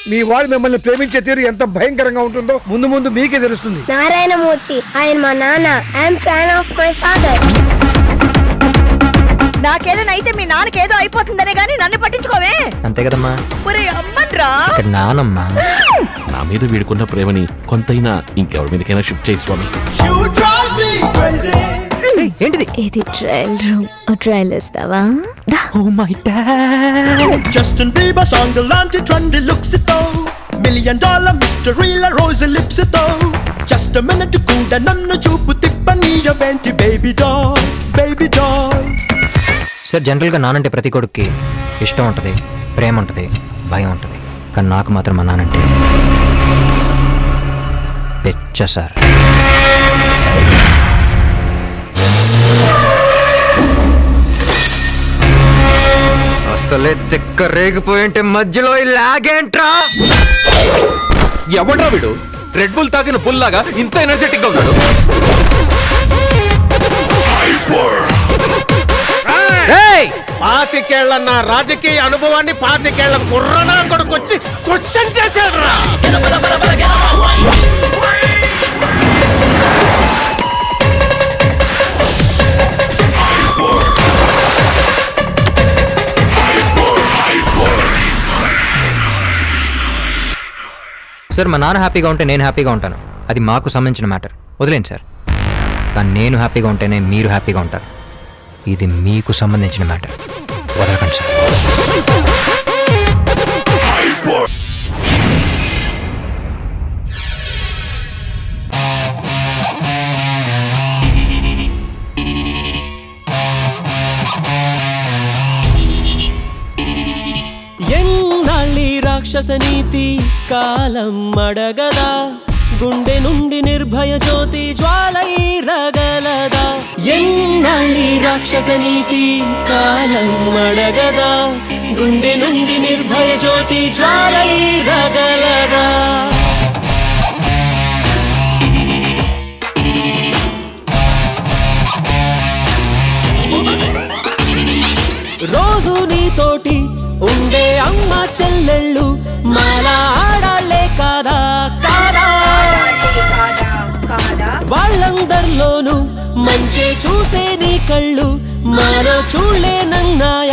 మీ వాడు మిమ్మల్ని ప్రేమించే తీరు ఎంత భయంకరంగా ఉంటుందో ముందు ముందు మీకే తెలుస్తుంది. నారాయణమూర్తి ఆయన మా నాన్న. I'm fan of my father. నాకేదైనా అయితే మీ నాన్నకేదో అయిపోతుందనే గానీ నన్ను పట్టించుకోవే. అంతే కదమ్మా. ఒరే అమ్మన్రా, ఇక్కడ నానమ్మా. నా మీద వీడుకున్న ప్రేమని కొంతైనా ఇంకెవరి మీదకైనా షిఫ్ట్ చేయి స్వామి. ఏంటిది? ఇది ట్రయల్ రూమ్. ట్రయల్ ఇస్తావా? Oh my dad. Justin Bieber song లాంటి ట్రెండీ లుక్స్ తో $1,000,000 మిస్టరీల రోజు లిప్స్ తో జస్ట్ మినిట్ కూడా నన్ను చూపు తిప్పనీయవేంటి baby doll baby doll. Sir జనరల్గా నానంటే ప్రతి కొడుక్కి ఇష్టం ఉంటుంది, ప్రేమ ఉంటుంది, భయం ఉంటుంది. కానీ నాకు మాత్రం మా నానంటే పిచ్చ సార్. అసలే తిక్క రేగిపోయింటే మధ్యలో ఈ లాగేంట్రా? ఎవడ్రా వీడు? రెడ్ బుల్ తాగిన బుల్ లాగా ఇంత ఎనర్జెటిక్ గా ఉన్నాడు. పాతికేళ్ల నా రాజకీయ అనుభవాన్ని 25 కుర్రనా కొడుకొచ్చి క్వశ్చన్ చేశాడురా. సార్ మా నాన్న హ్యాపీగా ఉంటే నేను హ్యాపీగా ఉంటాను. అది మాకు సంబంధించిన మ్యాటర్, వదిలేండి సార్. కానీ నేను హ్యాపీగా ఉంటేనే మీరు హ్యాపీగా ఉంటారు. ఇది మీకు సంబంధించిన మ్యాటర్, వదలకండి సార్. ఎన్నాళ్ళి రాక్షస నీతి కాలం అడగదా, గుండె నుండి నిర్భయ జ్యోతి జ్వాలై రగలదా. ఎన్నాళ్ళి రాక్షస నీతి కాలం అడగదా, గుండె నుండి నిర్భయ జ్యోతి జ్వాలై రగలదా. రోజు నీతోటి ఉండే అమ్మ చెల్లెళ్ళు మాలా ఆడాలే కాదా కాదా. వాళ్ళందరిలోనూ మంచి చూసే నీ కళ్ళు మాలో చూడలేనన్నాయా.